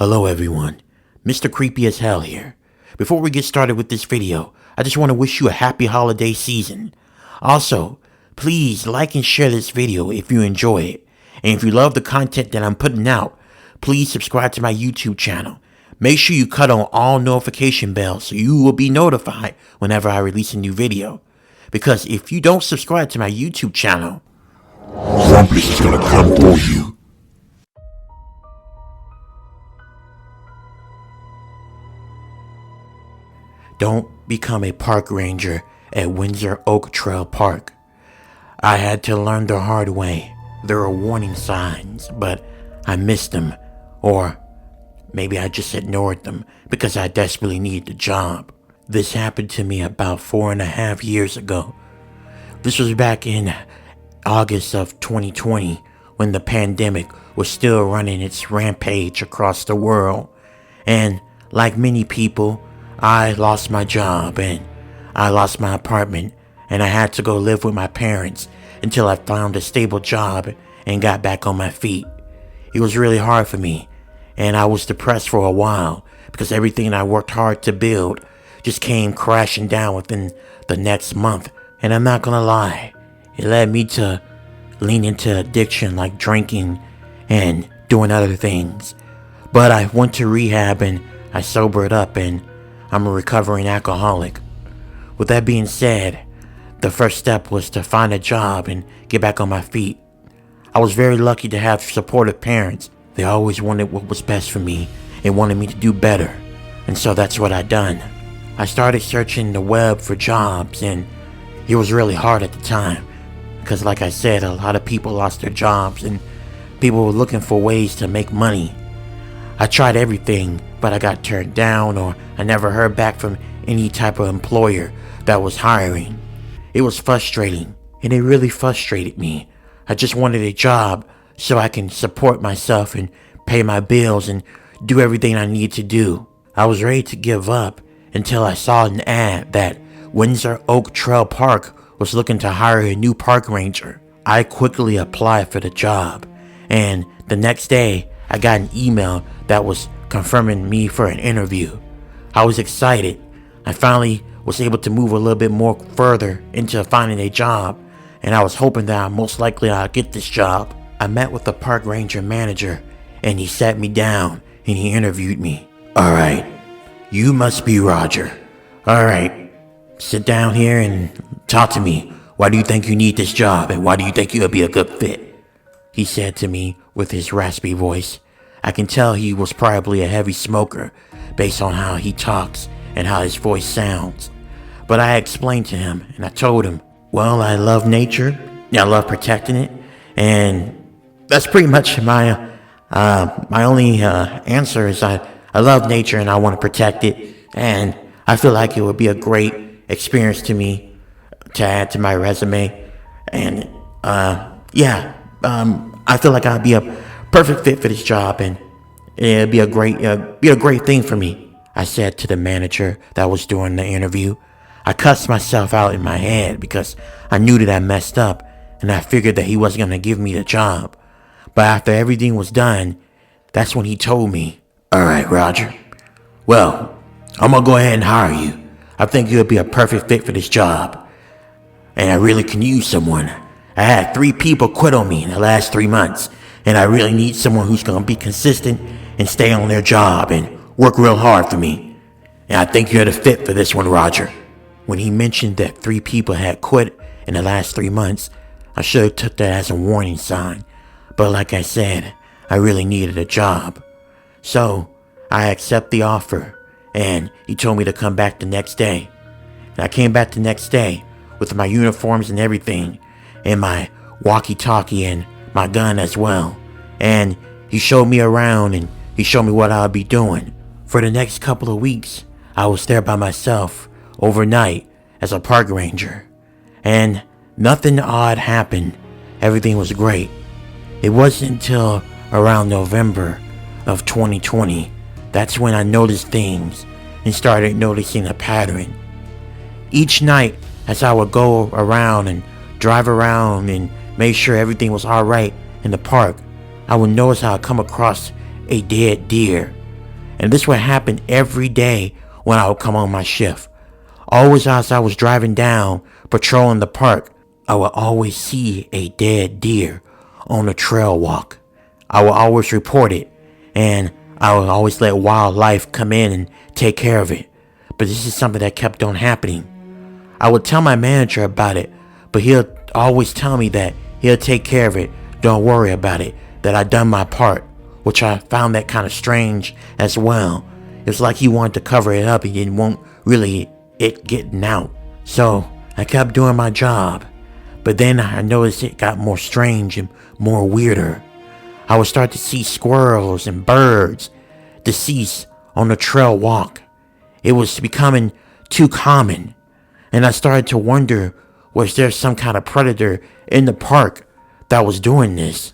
Hello everyone, Mr. Creepy as Hell here. Before we get started with this video, I just want to wish you a happy holiday season. Also, please like and share this video if you enjoy it. And if you love the content that I'm putting out, please subscribe to my YouTube channel. Make sure you cut on all notification bells so you will be notified whenever I release a new video. Because if you don't subscribe to my YouTube channel, Grumpus is gonna come for you. don't become a park ranger at Windsor Oak Trail Park. I had to learn the hard way. There are warning signs, but I missed them, or maybe I just ignored them because I desperately needed the job. This happened to me about 4.5 years ago. This was back in August of 2020 when the pandemic was still running its rampage across the world. And like many people, I lost my job and I lost my apartment, and I had to go live with my parents until I found a stable job and got back on my feet. It was really hard for me, and I was depressed for a while because everything I worked hard to build just came crashing down within the next month. And I'm not gonna lie, it led me to lean into addiction like drinking and doing other things. But I went to rehab and I sobered up, and I'm a recovering alcoholic. With that being said, the first step was to find a job and get back on my feet. I was very lucky to have supportive parents. They always wanted what was best for me and wanted me to do better. And so that's what I done. I started searching the web for jobs, and it was really hard at the time. Because like I said, a lot of people lost their jobs and people were looking for ways to make money. I tried everything, but I got turned down, or I never heard back from any type of employer that was hiring. It was frustrating, and it really frustrated me. I just wanted a job so I can support myself and pay my bills and do everything I need to do. I was ready to give up until I saw an ad that Windsor Oak Trail Park was looking to hire a new park ranger. I quickly applied for the job, and the next day I got an email that was confirming me for an interview. I was excited. I finally was able to move a little bit more further into finding a job, and I was hoping that most likely I'd get this job. I met with the park ranger manager, and he sat me down and he interviewed me. Alright, you must be Roger. Alright, sit down here and talk to me. Why do you think you need this job, and why do you think you'll be a good fit? He said to me with his raspy voice. I can tell he was probably a heavy smoker based on how he talks and how his voice sounds. But I explained to him, and I told him, well, I love nature, I love protecting it, and that's pretty much my only answer is I love nature and I want to protect it, and I feel like it would be a great experience to me to add to my resume, and I feel like I'd be a perfect fit for this job, and it'd be a great thing for me. I said to the manager that was doing the interview. I cussed myself out in my head because I knew that I messed up, and I figured that he wasn't going to give me the job. But after everything was done, that's when he told me, alright, Roger, well, I'm going to go ahead and hire you. I think you'll be a perfect fit for this job, and I really can use someone. I had 3 people quit on me in the last 3 months, and I really need someone who's going to be consistent and stay on their job and work real hard for me. And I think you're the fit for this one, Roger. When he mentioned that 3 people had quit in the last 3 months, I should have took that as a warning sign. But like I said, I really needed a job. So I accepted the offer, and he told me to come back the next day. And I came back the next day with my uniforms and everything, and my walkie-talkie and my gun as well. And he showed me around, and he showed me what I would be doing. For the next couple of weeks, I was there by myself overnight as a park ranger, and nothing odd happened. Everything was great. It wasn't until around November of 2020 that's when I noticed things and started noticing a pattern. Each night as I would go around and drive around and make sure everything was alright in the park, I would notice how I come across a dead deer And this would happen every day when I would come on my shift. Always as I was driving down, patrolling the park, I would always see a dead deer on the trail walk. I would always report it, and I would always let wildlife come in and take care of it. But this is something that kept on happening. I would tell my manager about it, but he'll always tell me that he'll take care of it, don't worry about it, that I done my part, which I found that kind of strange as well. It's like he wanted to cover it up, he didn't want really it getting out. So I kept doing my job, but then I noticed it got more strange and more weirder. I would start to see squirrels and birds deceased on the trail walk. It was becoming too common, and I started to wonder, was there some kind of predator in the park that was doing this?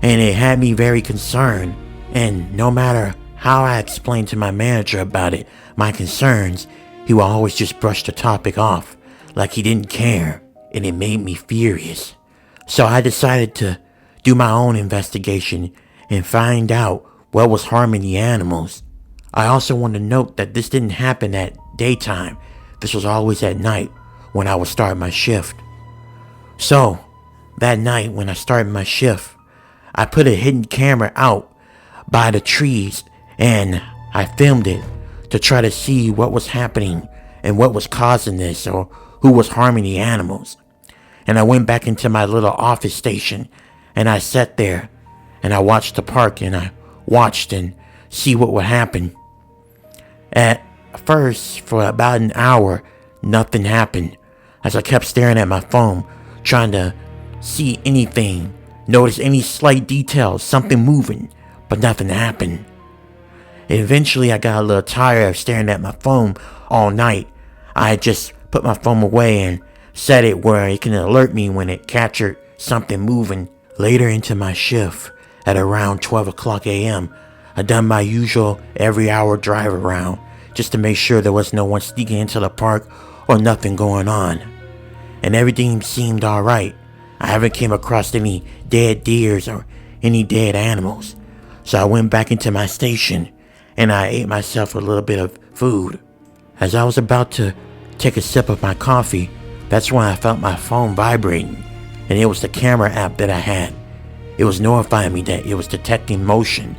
And it had me very concerned, and no matter how I explained to my manager about it, my concerns, he would always just brush the topic off like he didn't care, and it made me furious. So I decided to do my own investigation and find out what was harming the animals. I also want to note that this didn't happen at daytime. This was always at night when I would start my shift. So that night when I started my shift, I put a hidden camera out by the trees and I filmed it to try to see what was happening and what was causing this or who was harming the animals. And I went back into my little office station and I sat there and I watched the park and I watched and see what would happen. At first, for about an hour, nothing happened as I kept staring at my phone, trying to see anything, notice any slight details, something moving, but nothing happened. Eventually, I got a little tired of staring at my phone all night. I had just put my phone away and set it where it can alert me when it captured something moving. Later into my shift, at around 12 o'clock a.m., I done my usual every hour drive around just to make sure there was no one sneaking into the park or nothing going on. And everything seemed alright. I haven't came across any dead deers or any dead animals. So I went back into my station and I ate myself a little bit of food. As I was about to take a sip of my coffee, that's when I felt my phone vibrating, and it was the camera app that I had. It was notifying me that it was detecting motion.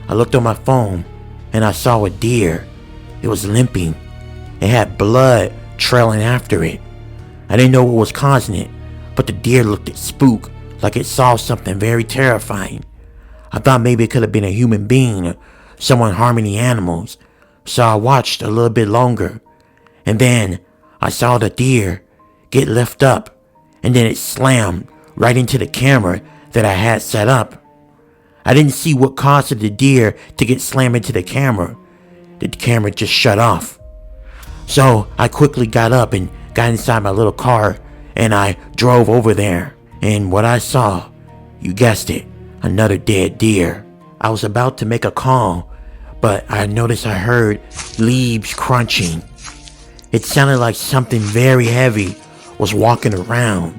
I looked on my phone and I saw a deer. It was limping. It had blood trailing after it. I didn't know what was causing it, but the deer looked spooked, like it saw something very terrifying. I thought maybe it could have been a human being or someone harming the animals, so I watched a little bit longer. And then I saw the deer get lifted up, and then it slammed right into the camera that I had set up. I didn't see what caused the deer to get slammed into the camera. The camera just shut off. So I quickly got up and got inside my little car and I drove over there. And what I saw, you guessed it, another dead deer. I was about to make a call, but I noticed I heard leaves crunching. It sounded like something very heavy was walking around.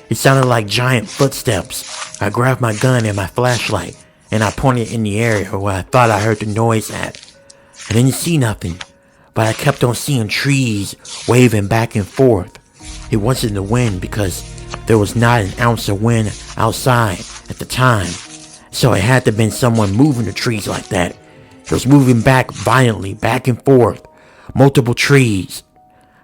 It sounded like giant footsteps. I grabbed my gun and my flashlight and I pointed in the area where I thought I heard the noise at. I didn't see nothing, but I kept on seeing trees waving back and forth. It wasn't the wind because there was not an ounce of wind outside at the time. So it had to have been someone moving the trees like that. It was moving back violently, back and forth. Multiple trees.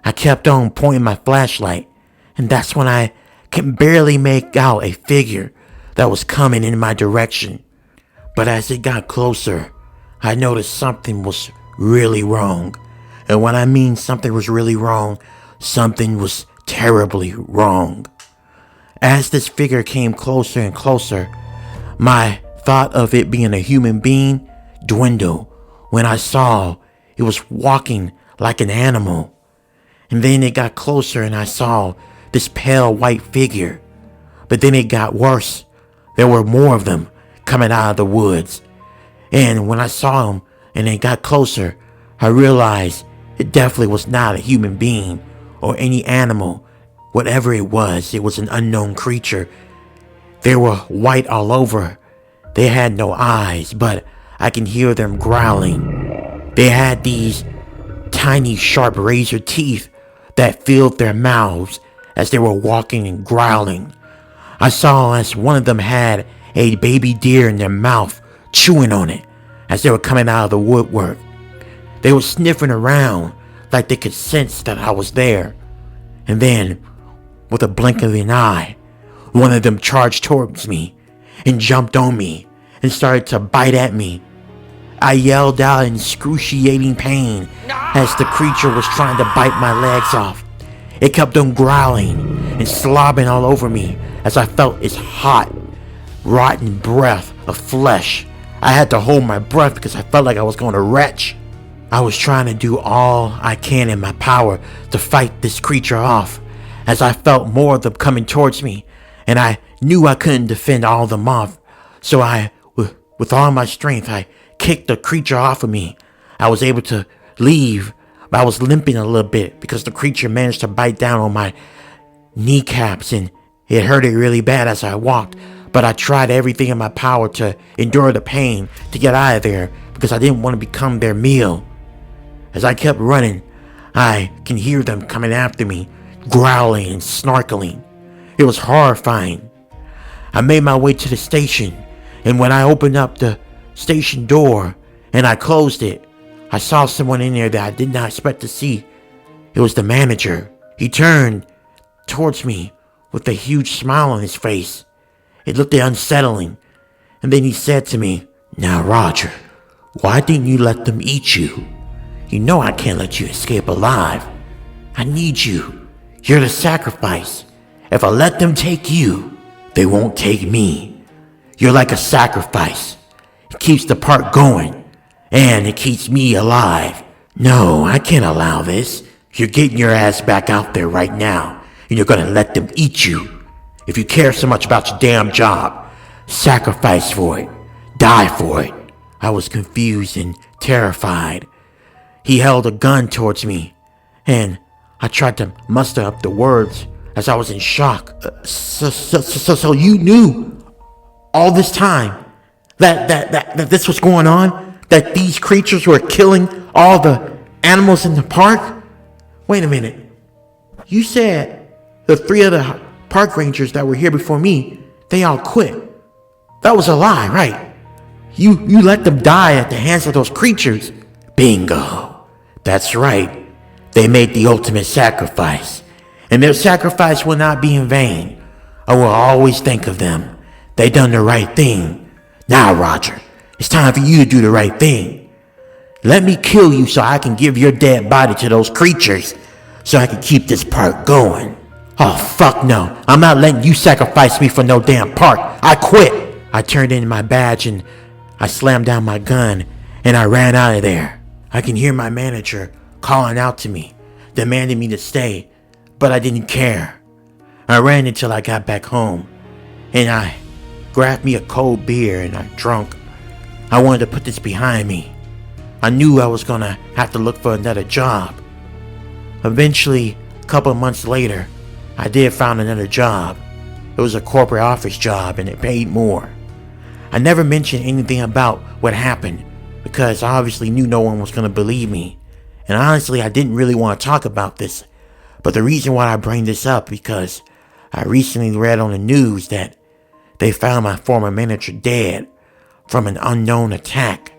I kept on pointing my flashlight, and that's when I can barely make out a figure that was coming in my direction. But as it got closer, I noticed something was really wrong. And when I mean something was really wrong, something was terribly wrong. As this figure came closer and closer, my thought of it being a human being dwindled when I saw it was walking like an animal. And then it got closer and I saw this pale white figure. But then it got worse. There were more of them coming out of the woods. And when I saw them and it got closer, I realized it definitely was not a human being or any animal. Whatever it was an unknown creature. They were white all over. They had no eyes, but I can hear them growling. They had these tiny sharp razor teeth that filled their mouths as they were walking and growling. I saw as one of them had a baby deer in their mouth, chewing on it as they were coming out of the woodwork. They were sniffing around like they could sense that I was there. And then, with a blink of an eye, one of them charged towards me and jumped on me and started to bite at me. I yelled out in excruciating pain as the creature was trying to bite my legs off. It kept on growling and slobbering all over me as I felt its hot, rotten breath of flesh. I had to hold my breath because I felt like I was going to retch. I was trying to do all I can in my power to fight this creature off as I felt more of them coming towards me, and I knew I couldn't defend all of them off. So with all my strength, I kicked the creature off of me. I was able to leave, but I was limping a little bit because the creature managed to bite down on my kneecaps, and it hurted really bad as I walked. But I tried everything in my power to endure the pain to get out of there because I didn't want to become their meal. As I kept running, I can hear them coming after me, growling and snarkling. It was horrifying. I made my way to the station, and when I opened up the station door and I closed it, I saw someone in there that I did not expect to see. It was the manager. He turned towards me with a huge smile on his face. It looked unsettling, and then he said to me, "Now, Roger, why didn't you let them eat you? You know I can't let you escape alive. I need you. You're the sacrifice. If I let them take you, they won't take me. You're like a sacrifice. It keeps the park going, and it keeps me alive. No, I can't allow this. You're getting your ass back out there right now, and you're gonna let them eat you. If you care so much about your damn job, sacrifice for it. Die for it." I was confused and terrified. He held a gun towards me, and I tried to muster up the words as I was in shock. So you knew all this time that this was going on? That these creatures were killing all the animals in the park? Wait a minute. You said the 3 other park rangers that were here before me, they all quit. That was a lie, right? You let them die at the hands of those creatures. Bingo. That's right. They made the ultimate sacrifice, and their sacrifice will not be in vain. I will always think of them. They done the right thing. Now, Roger, it's time for you to do the right thing. Let me kill you so I can give your dead body to those creatures, so I can keep this park going. Oh, fuck no. I'm not letting you sacrifice me for no damn park. I quit. I turned in my badge and I slammed down my gun and I ran out of there. I can hear my manager calling out to me, demanding me to stay, but I didn't care. I ran until I got back home, and I grabbed me a cold beer and I drank. I wanted to put this behind me. I knew I was gonna have to look for another job. Eventually, a couple of months later, I did find another job. It was a corporate office job and it paid more. I never mentioned anything about what happened because I obviously knew no one was going to believe me. And honestly, I didn't really want to talk about this. But the reason why I bring this up because I recently read on the news that they found my former manager dead from an unknown attack.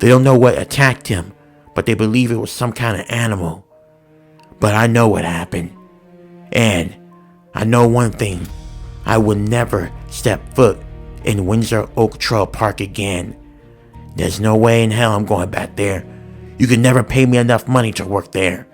They don't know what attacked him, but they believe it was some kind of animal. But I know what happened. And I know one thing. I will never step foot in Windsor Oak Trail Park again. There's no way in hell I'm going back there. You can never pay me enough money to work there.